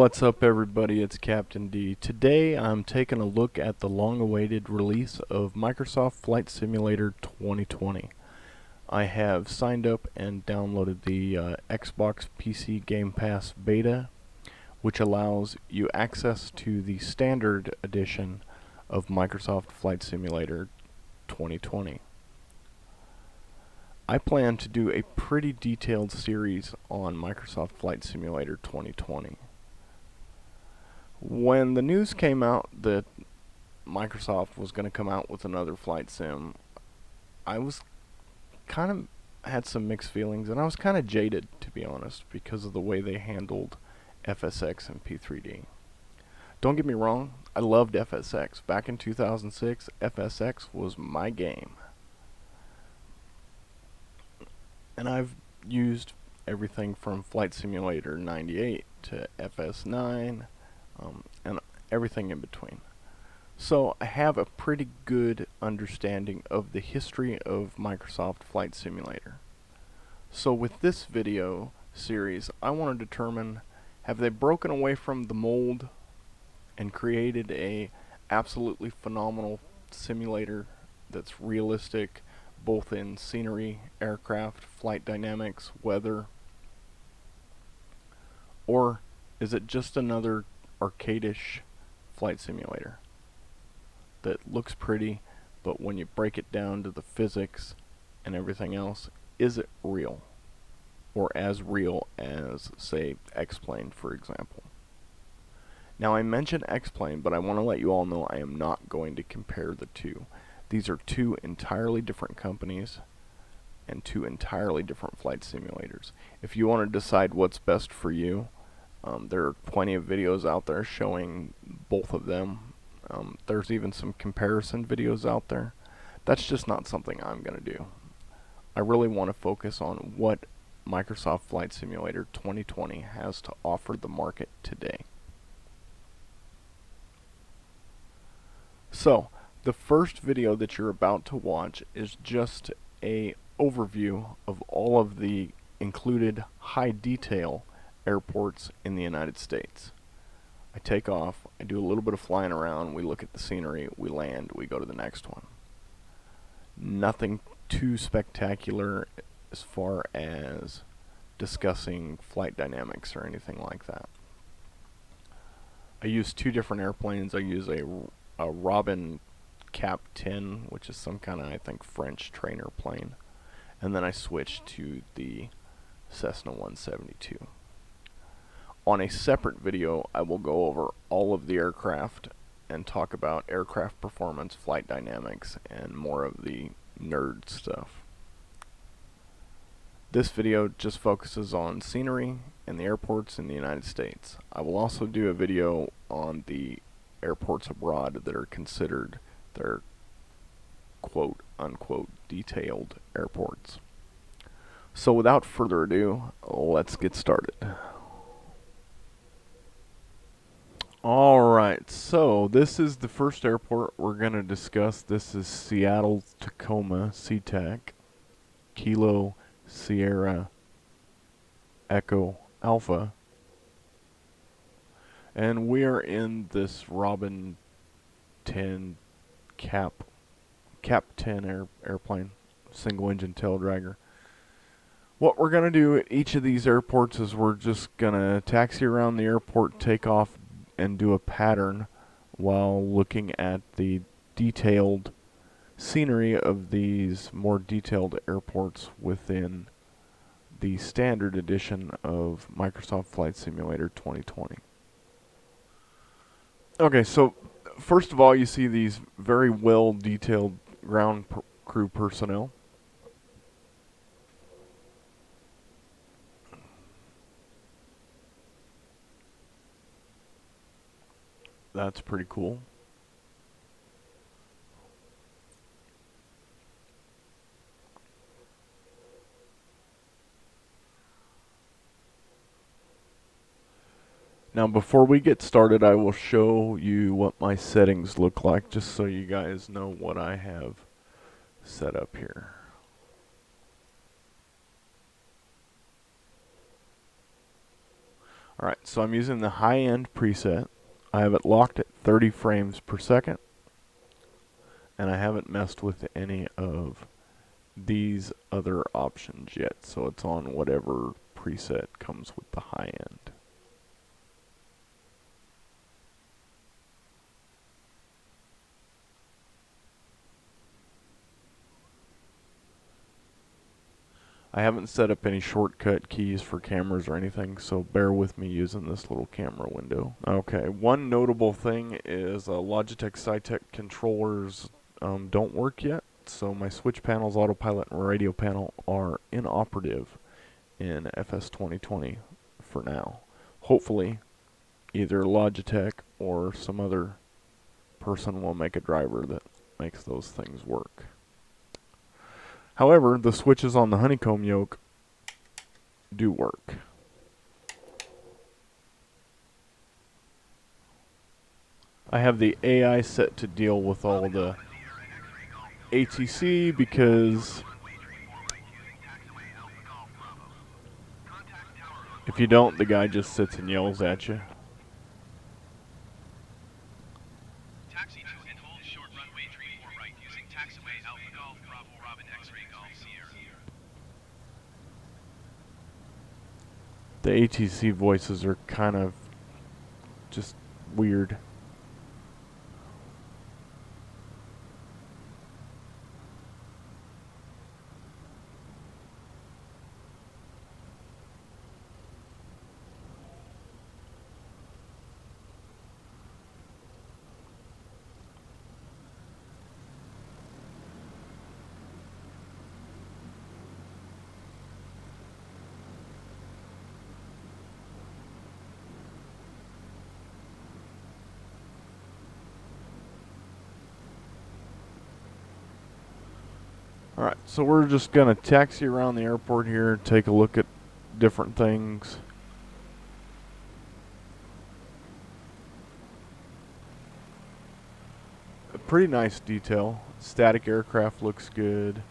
What's up everybody, it's Captain D. Today I'm taking a look at the long-awaited release of Microsoft Flight Simulator 2020. I have signed up and downloaded the Xbox PC Game Pass beta, which allows you access to the standard edition of Microsoft Flight Simulator 2020. I plan to do a pretty detailed series on Microsoft Flight Simulator 2020. When the news came out that Microsoft was going to come out with another flight sim, I was had some mixed feelings, and I was kind of jaded, to be honest, because of the way they handled FSX and P3D. Don't get me wrong, I loved FSX. Back in 2006, FSX was my game. And I've used everything from Flight Simulator 98 to FS9, and everything in between. So I have a pretty good understanding of the history of Microsoft Flight Simulator. So with this video series, I want to determine, have they broken away from the mold and created a absolutely phenomenal simulator that's realistic both in scenery, aircraft, flight dynamics, weather, or is it just another arcadish flight simulator that looks pretty, but when you break it down to the physics and everything else, is it real? Or as real as, say, X-Plane, for example. Now I mentioned X-Plane, but I want to let you all know I am not going to compare the two. These are two entirely different companies and two entirely different flight simulators. If you want to decide what's best for you, there are plenty of videos out there showing both of them. There's even some comparison videos out there. That's just not something I'm going to do. I really want to focus on what Microsoft Flight Simulator 2020 has to offer the market today. So, the first video that you're about to watch is just an overview of all of the included high detail airports in the United States. I take off, I do a little bit of flying around, we look at the scenery, we land, we go to the next one. Nothing too spectacular as far as discussing flight dynamics or anything like that. I use two different airplanes. I use a Robin Cap 10, which is some kind of, I think, French trainer plane, and then I switch to the Cessna 172. On a separate video, I will go over all of the aircraft and talk about aircraft performance, flight dynamics, and more of the nerd stuff. This video just focuses on scenery and the airports in the United States. I will also do a video on the airports abroad that are considered their quote unquote detailed airports. So without further ado, let's get started. Alright, so this is the first airport we're going to discuss. This is Seattle-Tacoma, SeaTac, Kilo Sierra Echo Alpha. And we are in this Robin 10 Cap 10 airplane, single engine tail dragger. What we're going to do at each of these airports is we're just going to taxi around the airport, take off, and do a pattern while looking at the detailed scenery of these more detailed airports within the standard edition of Microsoft Flight Simulator 2020. Okay, so first of all, you see these very well detailed ground crew personnel. That's pretty cool. Now before we get started, I will show you what my settings look like, just so you guys know what I have set up here. Alright, so I'm using the high-end preset. I have it locked at 30 frames per second, and I haven't messed with any of these other options yet, so it's on whatever preset comes with the high end. I haven't set up any shortcut keys for cameras or anything, so bear with me using this little camera window. Okay, one notable thing is Logitech SciTech controllers don't work yet, so my switch panels, autopilot, and radio panel are inoperative in FS 2020 for now. Hopefully, either Logitech or some other person will make a driver that makes those things work. However, the switches on the honeycomb yoke do work. I have the AI set to deal with all the ATC because if you don't, the guy just sits and yells at you. Taxi to and hold short runway 34 right using taxiway Alpha Golf Bravo Robin X-ray Golf Sierra. The ATC voices are kind of just weird. Alright, so we're just going to taxi around the airport here, take a look at different things. A pretty nice detail. Static aircraft looks good.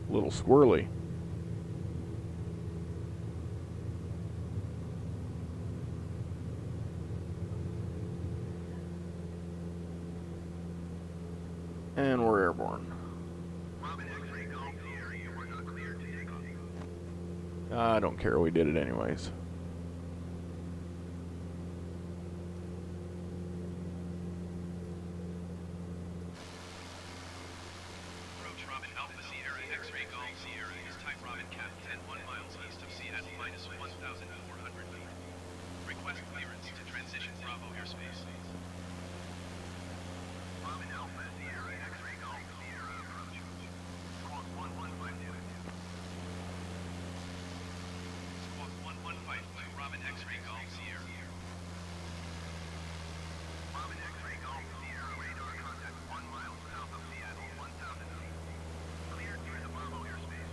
A little squirrely. And we're airborne. I don't care, we did it anyways. Approach Robin Alpha Sierra X-ray Golf Sierra is type Robin Cap 10 1 miles east of Seattle minus 1,400 feet. Request clearance to transition Bravo airspace. Robin Alpha Sierra X-ray Golf Sierra approach. Squawk 1152. Squawk 1152 Robin X-ray Golf Sierra. Robin X-ray Golf Sierra radar contact 1 mile south of Seattle 1,000 feet. Cleared through the Bravo airspace.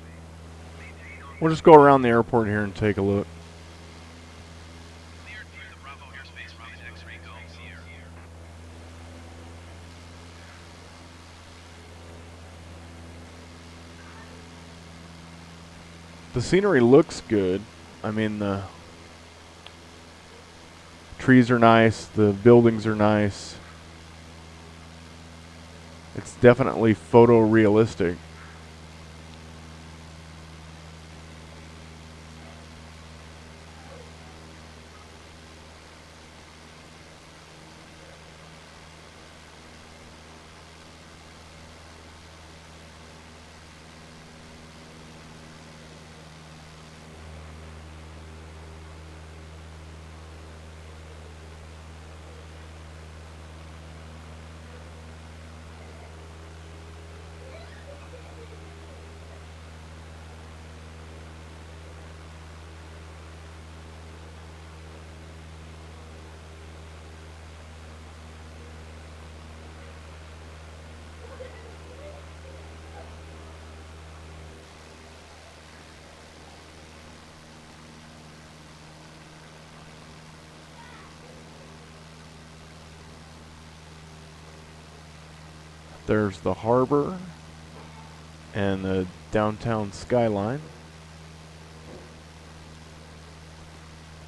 Maintain on We'll just go around the airport here and take a look. cleared through the Bravo airspace Robin X-ray Golf Sierra. The scenery looks good. I mean, the trees are nice, the buildings are nice. It's definitely photorealistic. There's the harbor and the downtown skyline.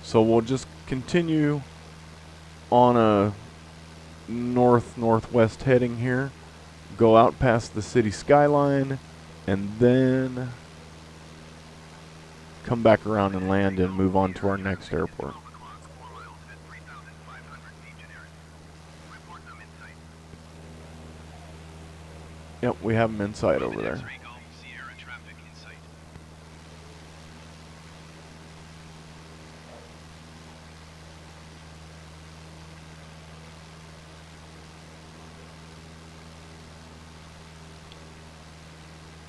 So we'll just continue on a north-northwest heading here, go out past the city skyline, and then come back around and land and move on to our next airport. Yep, we have them in sight over there.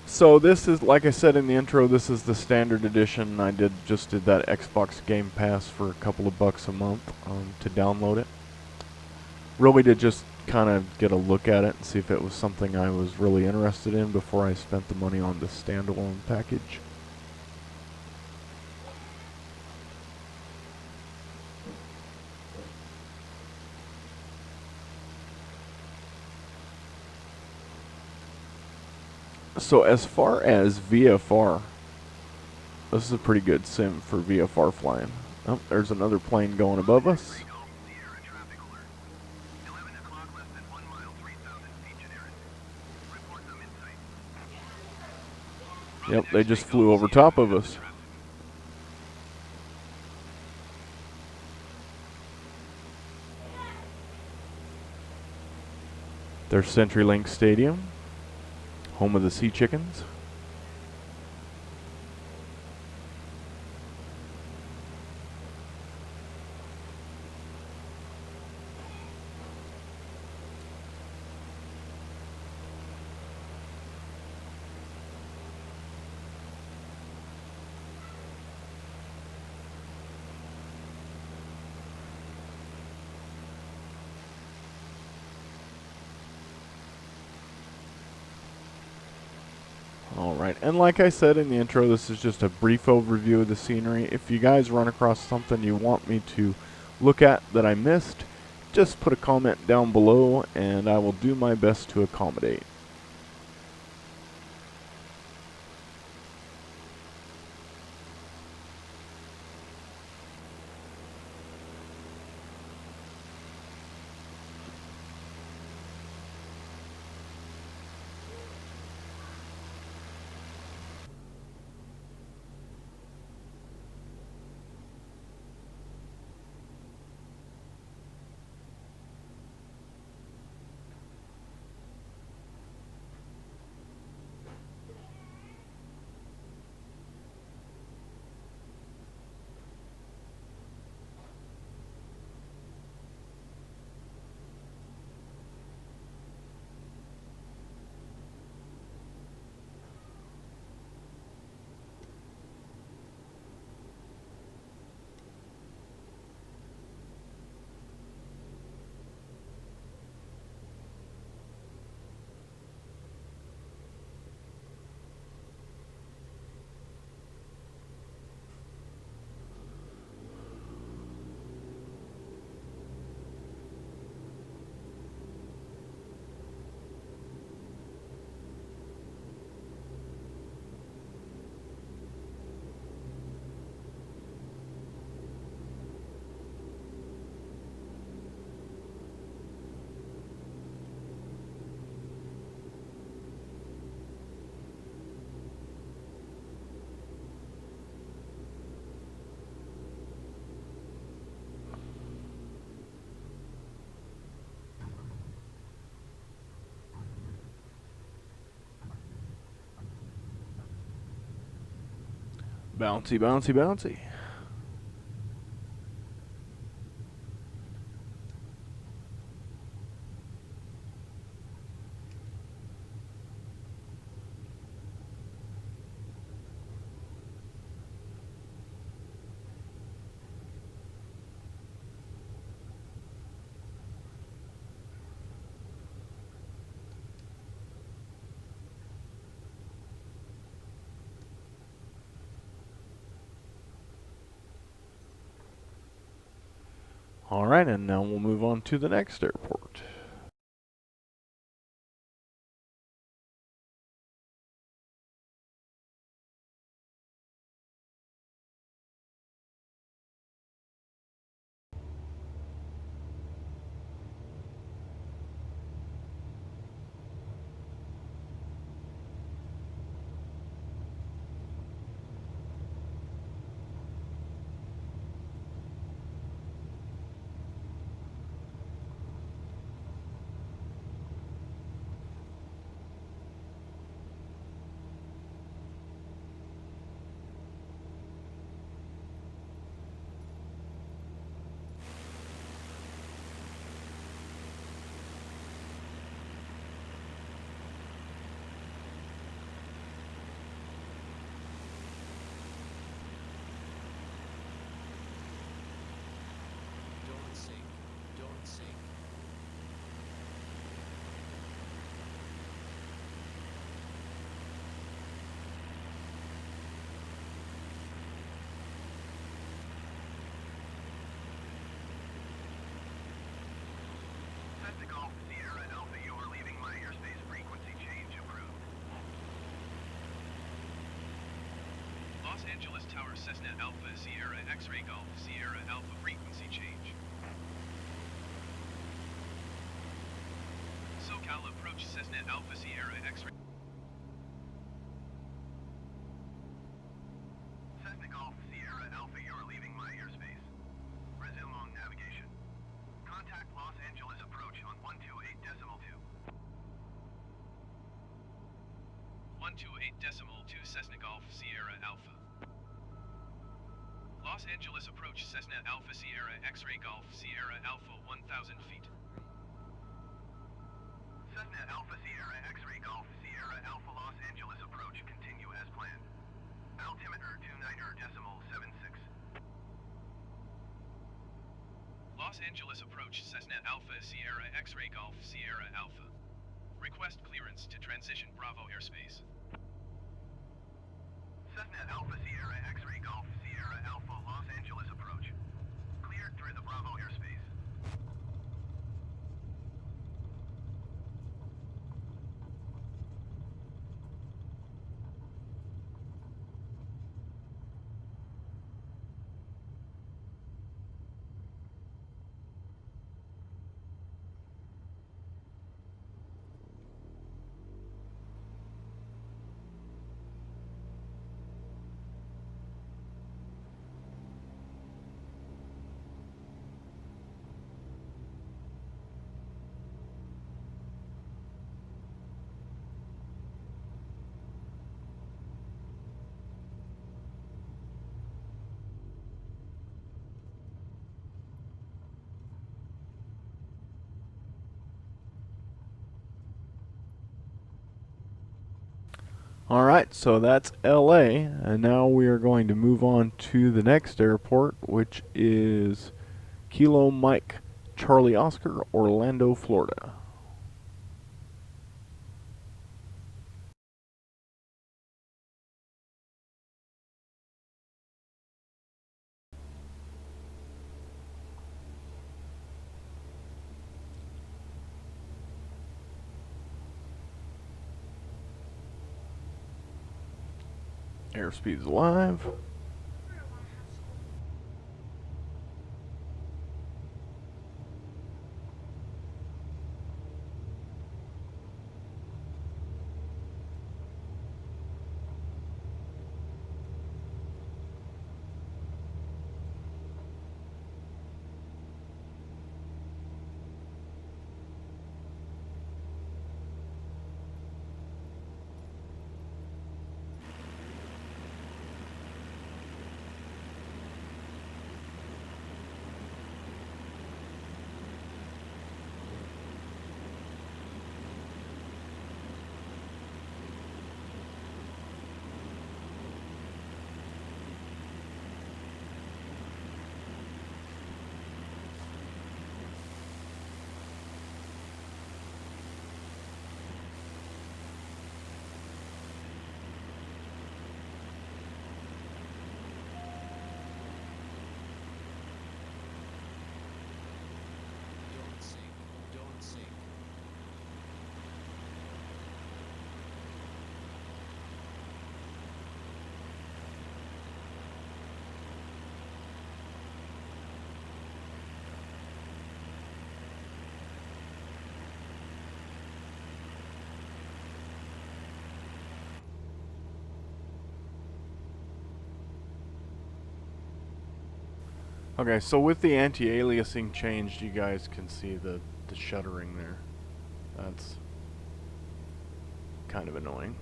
So this is, like I said in the intro, this is the standard edition. I just did that Xbox Game Pass for a couple of bucks a month to download it. Really to just kind of get a look at it and see if it was something I was really interested in before I spent the money on the standalone package. So as far as VFR, this is a pretty good sim for VFR flying. Oh, there's another plane going above us. Yep, they just flew over top of us. There's CenturyLink Stadium, home of the Sea Chickens. Alright, and like I said in the intro, this is just a brief overview of the scenery. If you guys run across something you want me to look at that I missed, just put a comment down below and I will do my best to accommodate. Bouncy, bouncy, bouncy. Alright, and now we'll move on to the next airport. Los Angeles Tower Cessna Alpha Sierra X-Ray Golf Sierra Alpha frequency change. SoCal approach Cessna Alpha Sierra X-Ray. Cessna Golf Sierra Alpha, you're leaving my airspace. Resume on navigation. Contact Los Angeles approach on 128.2. 128.2 Cessna Golf Sierra Alpha. Los Angeles approach Cessna Alpha Sierra X-Ray Golf Sierra Alpha 1,000 feet. Cessna Alpha Sierra X-Ray Golf Sierra Alpha Los Angeles approach continue as planned. Altimeter 29.76. Los Angeles approach Cessna Alpha Sierra X-Ray Golf Sierra Alpha. Request clearance to transition Bravo airspace. Cessna Alpha Sierra X-Ray Golf Sierra Alpha Los Angeles approach. Cleared through the Bravo airspace. Alright, so that's LA, and now we are going to move on to the next airport, which is Kilo Mike Charlie Oscar, Orlando, Florida. Airspeed's live. Don't sink. Okay, so with the anti-aliasing changed, you guys can see the shuttering there. That's kind of annoying.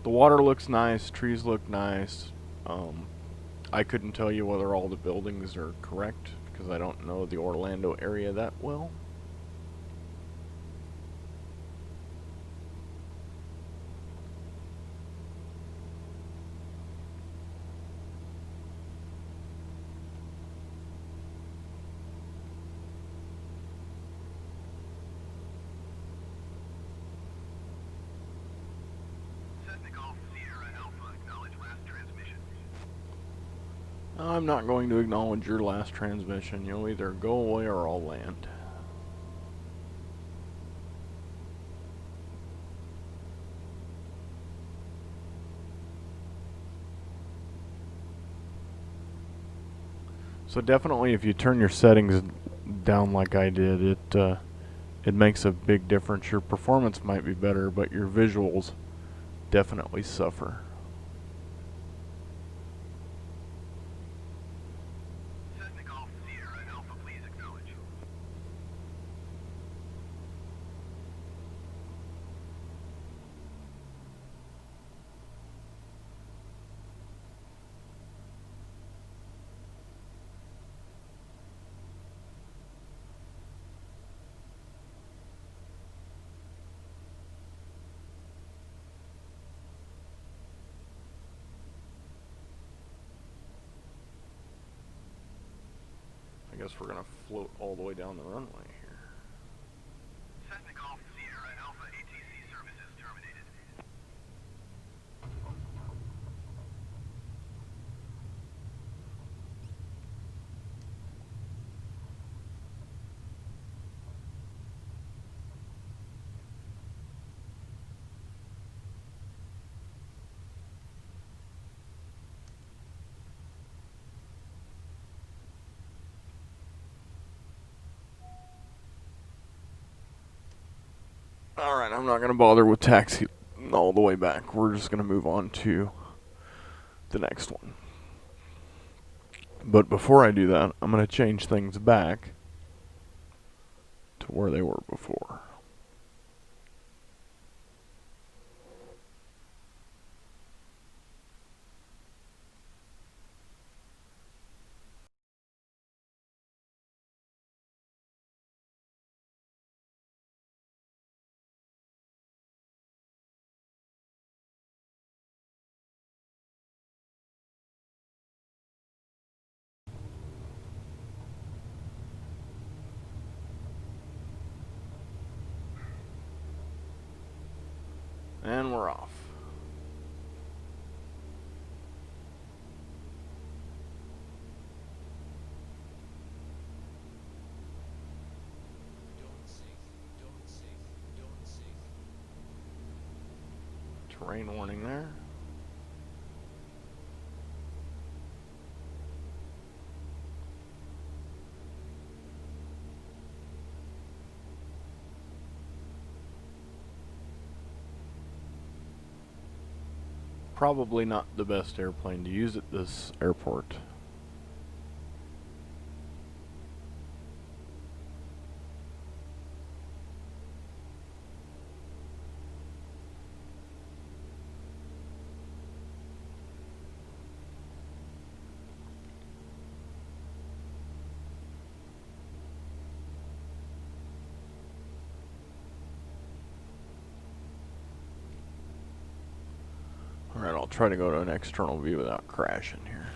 The water looks nice, trees look nice. I couldn't tell you whether all the buildings are correct because I don't know the Orlando area that well. I'm not going to acknowledge your last transmission. You'll either go away or I'll land. So definitely, if you turn your settings down like I did, it makes a big difference. Your performance might be better, but your visuals definitely suffer. Cessna Golf Sierra Alpha, please acknowledge. I guess we're gonna float all the way down the runway here. Cessna Golf Sierra Alpha, ATC services terminated. Alright, I'm not gonna bother with taxi all the way back. We're just gonna move on to the next one. But before I do that, I'm gonna change things back to where they were before. And we're off. Terrain warning there. Probably not the best airplane to use at this airport. Alright, I'll try to go to an external view without crashing here.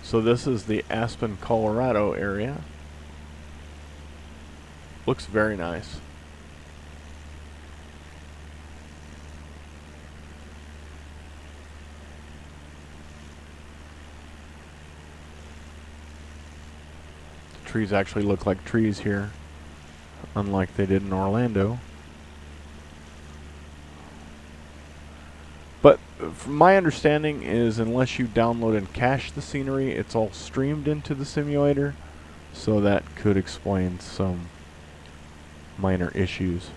So this is the Aspen, Colorado area. Looks very nice. The trees actually look like trees here, unlike they did in Orlando. But from my understanding is unless you download and cache the scenery, it's all streamed into the simulator, so that could explain some minor issues.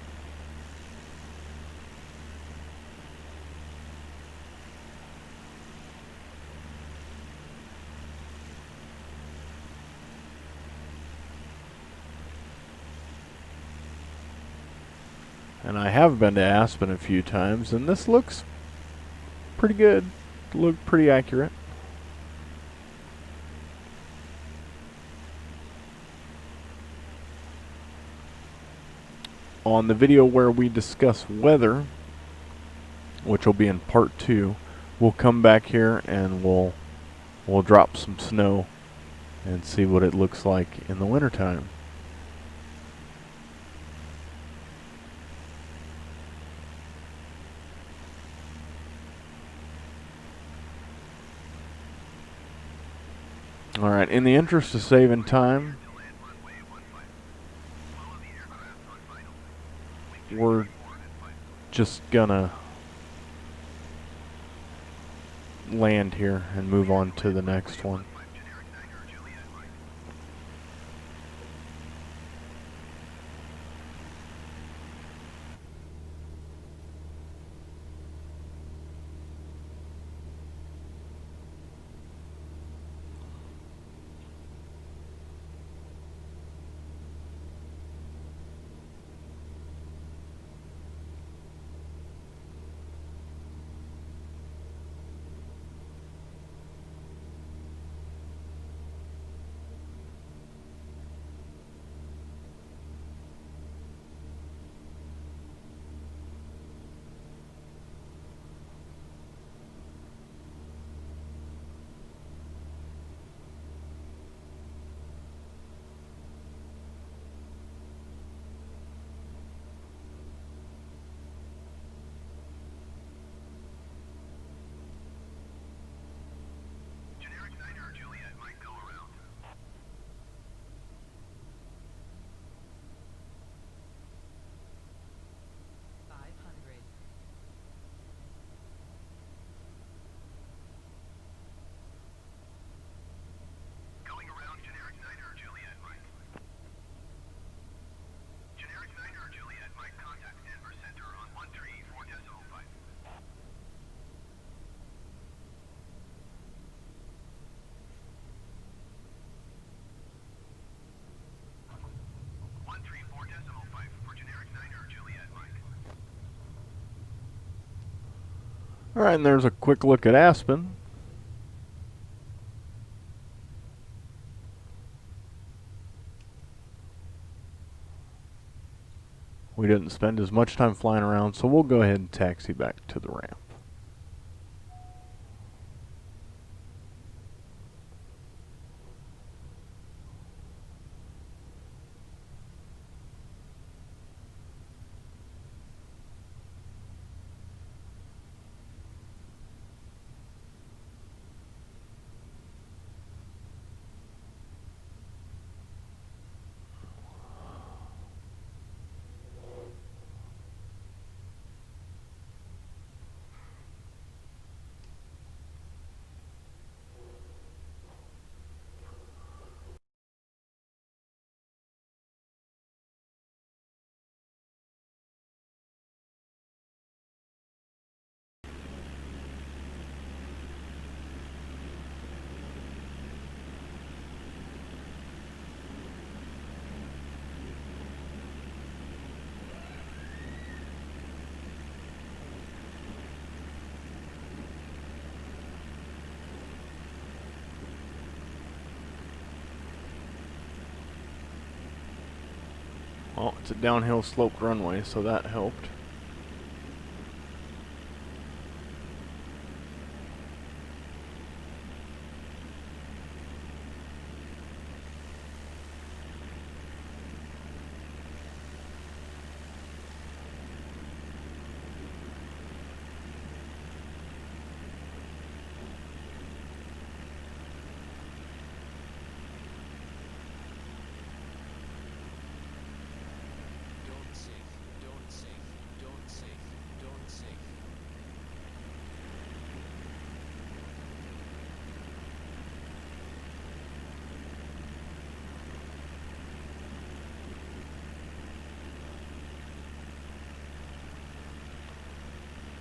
And I have been to Aspen a few times, and this looks pretty good. Looked pretty accurate. On the video where we discuss weather, which will be in part 2, we'll come back here and we'll drop some snow and see what it looks like in the wintertime. Alright, in the interest of saving time, we're just gonna land here and move on to the next one. Alright, and there's a quick look at Aspen. We didn't spend as much time flying around, so we'll go ahead and taxi back to the ramp. Well, it's a downhill sloped runway, so that helped.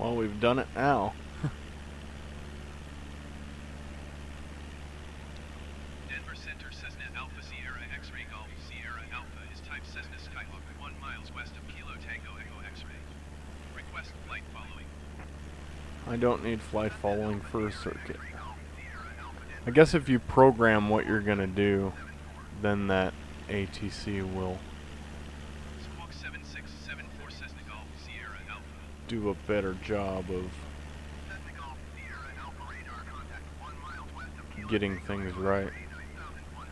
Well, we've done it now. Denver Center, Cessna Alpha Sierra X-Ray Golf Sierra Alpha is type Cessna Skyhawk 1 miles west of Kilo Tango Echo X-Ray. Request flight following. I don't need flight following for a circuit. I guess if you program what you're gonna do, then that ATC will Squawk 7674 Cessna Golf Sierra Alpha. do a better job of getting things right.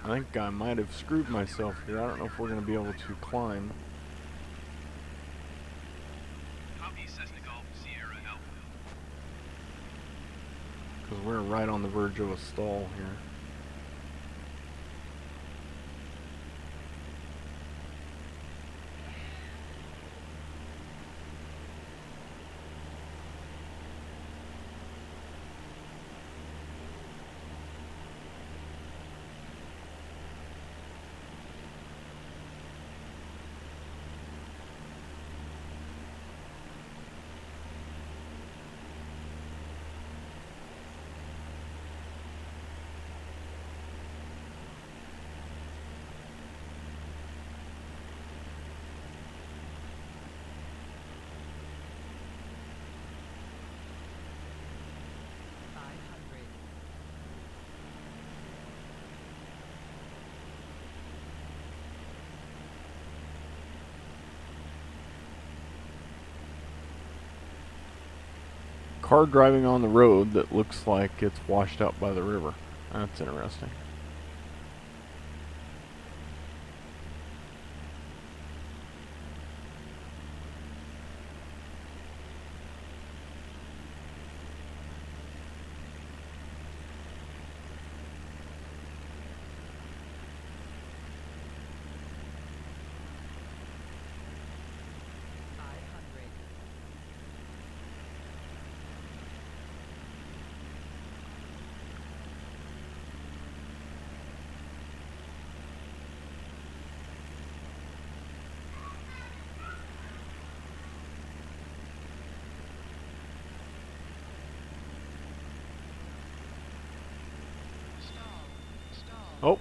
I think I might have screwed myself here. I don't know if we're going to be able to climb. Copy Cessna Golf Sierra Alpha. Because we're right on the verge of a stall here. car driving on the road that looks like it's washed out by the river. That's interesting. Oh.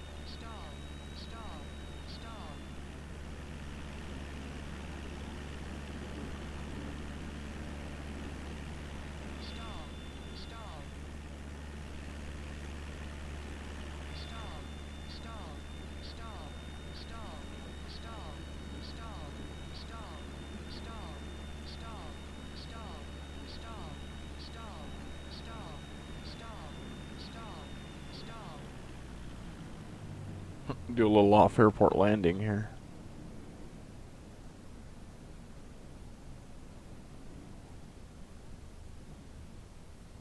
Do a little off airport landing here.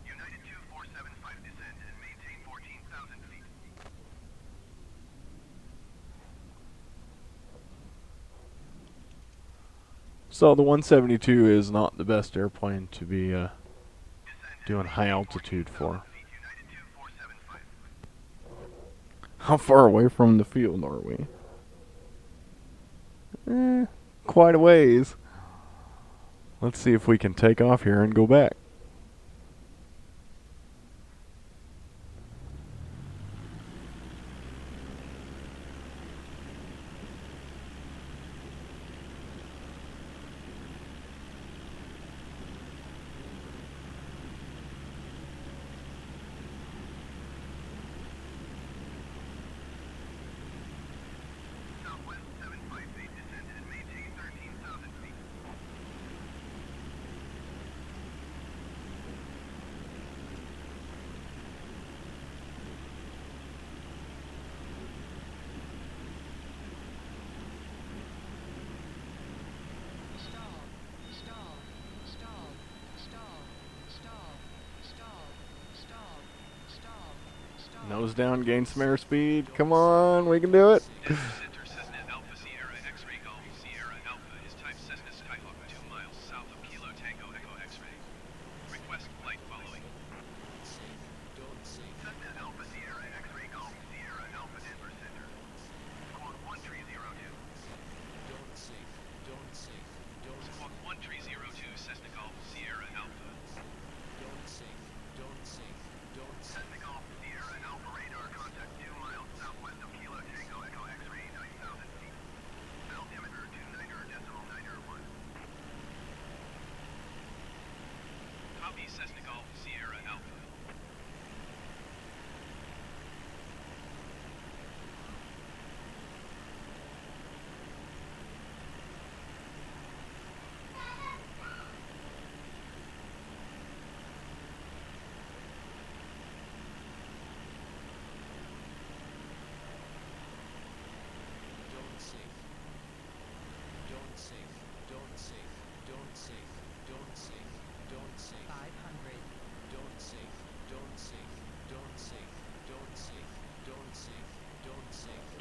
United 2475 descend and maintain 14,000 feet. So the 172 is not the best airplane to be doing high altitude for. United 2475. How far away from the field are we? Quite a ways. Let's see if we can take off here and go back. Southwest 758 descend and maintain 13,000 feet. Nose down, gain some airspeed. Come on, we can do it. Center Cessna Alpha Sierra X-ray Golf Sierra Alpha is type Cessna Skyhawk 2 miles south of Kilo Tango Echo X-ray. Request flight following. Cessna Alpha Sierra X-ray Golf Sierra Alpha Denver Center. Squawk 1302. Squawk 1302 Cessna Golf Sierra Alpha. Cessna Golf Sierra Alpha radar contact 2 miles southwest of Kilo Tango Echo X-ray 9,000 feet. Altimeter 29.901. Copy Cessna Golf Sierra Alpha.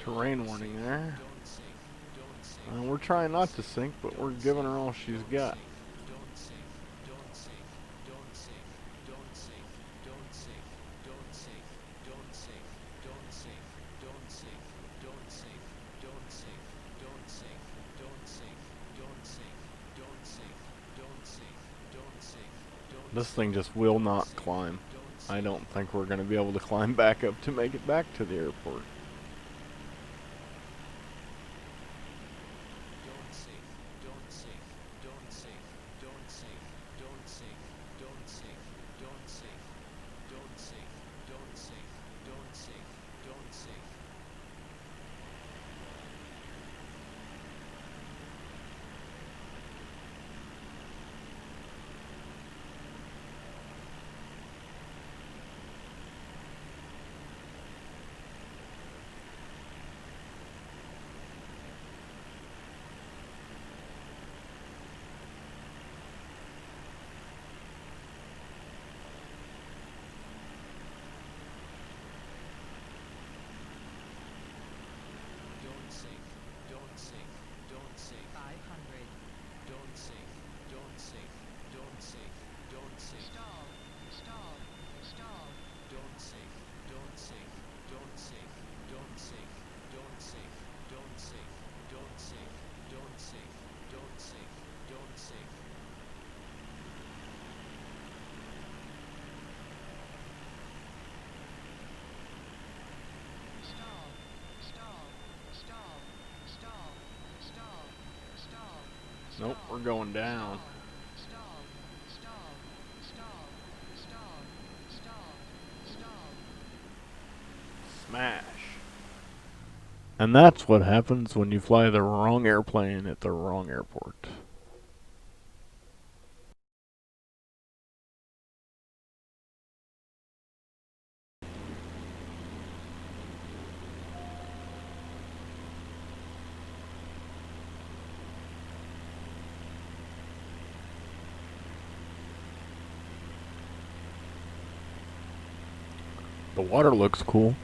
Terrain warning there. We're trying not to sink, but we're giving her all she's got. This thing just will not climb. I don't think we're going to be able to climb back up to make it back to the airport. Nope, we're going down. Smash. And that's what happens when you fly the wrong airplane at the wrong airport. The water looks cool.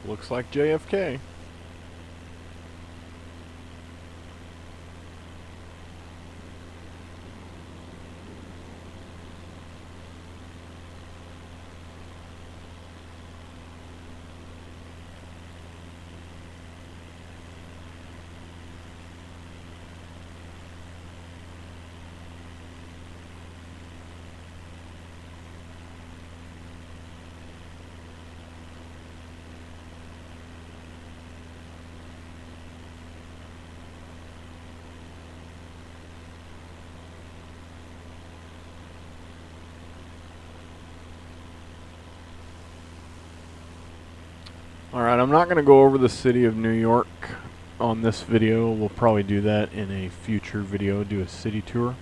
Looks like JFK. Alright, I'm not going to go over the city of New York on this video. We'll probably do that in a future video, do a city tour.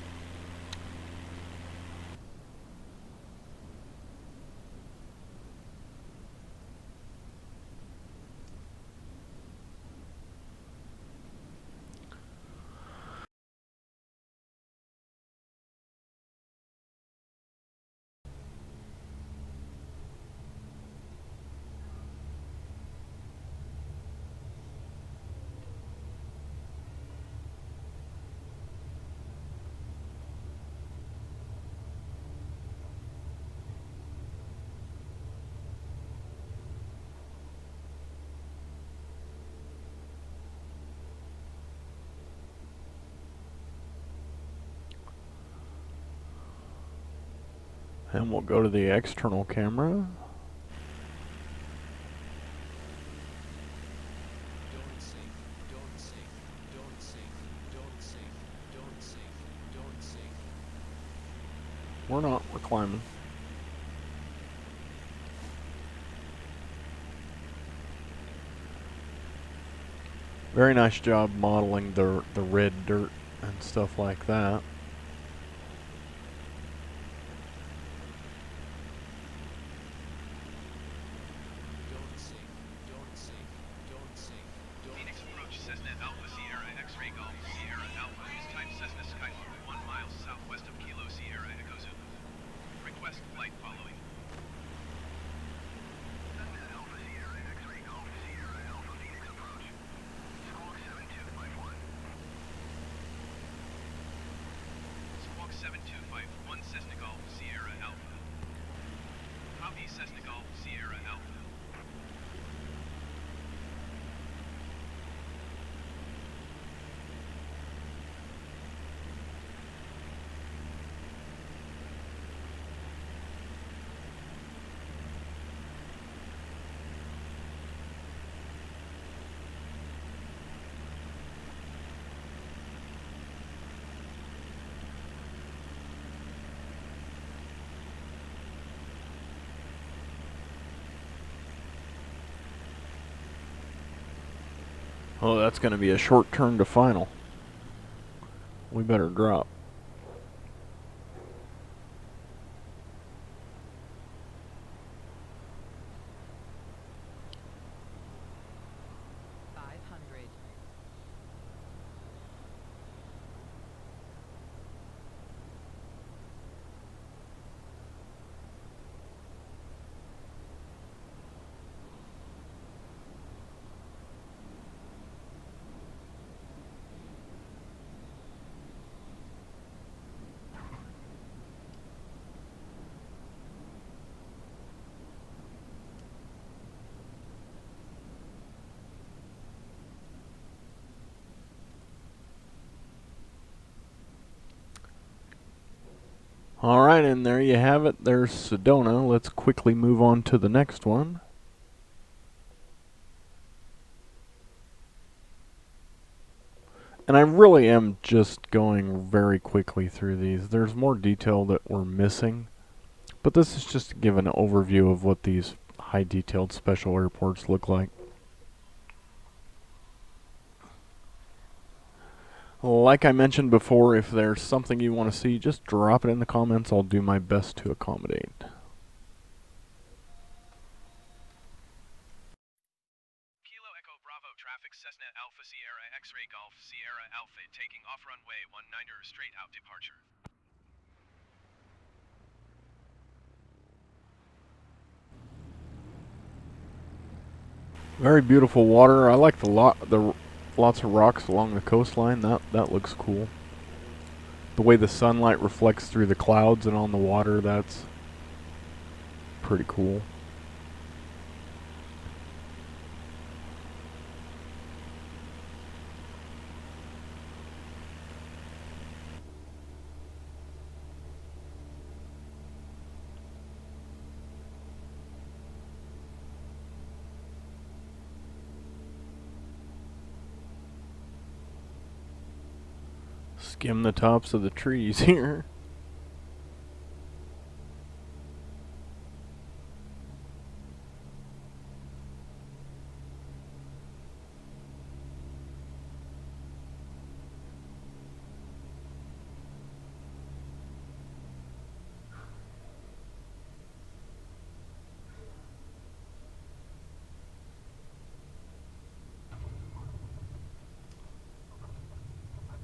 And we'll go to the external camera. We're not, we're climbing. Very nice job modeling the red dirt and stuff like that. Phoenix approach Cessna Alpha Sierra X-ray Golf Sierra Alpha. Use type Cessna Skylark 1 mile southwest of Kilo Sierra Echo Zulu. Request flight following. Cessna Alpha Sierra X-ray Golf Sierra Alpha Phoenix approach. Squawk 7251. Squawk 7251 Cessna Golf Sierra Alpha. Copy Cessna Golf Sierra Alpha. Oh, that's going to be a short turn to final. We better drop. Alright, and there you have it. There's Sedona. Let's quickly move on to the next one. And I really am just going very quickly through these. There's more detail that we're missing, but this is just to give an overview of what these high detailed special airports look like. Like I mentioned before, if there's something you want to see, just drop it in the comments. I'll do my best to accommodate. Kilo Echo Bravo traffic Cessna Alpha Sierra X-Ray Golf Sierra Alpha taking off runway 19er straight out departure. Very beautiful water. I like the lots of rocks along the coastline. That looks cool. The way the sunlight reflects through the clouds and on the water, that's pretty cool. Skim the tops of the trees here.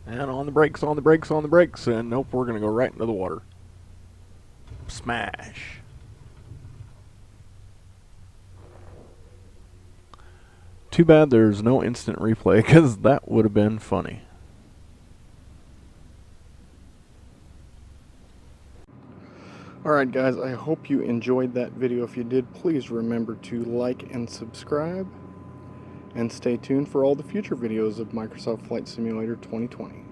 And on the brakes, on the brakes, on the brakes, and nope, we're gonna go right into the water. Smash. Too bad there's no instant replay, because that would have been funny. Alright guys, I hope you enjoyed that video. If you did, please remember to like and subscribe. And stay tuned for all the future videos of Microsoft Flight Simulator 2020.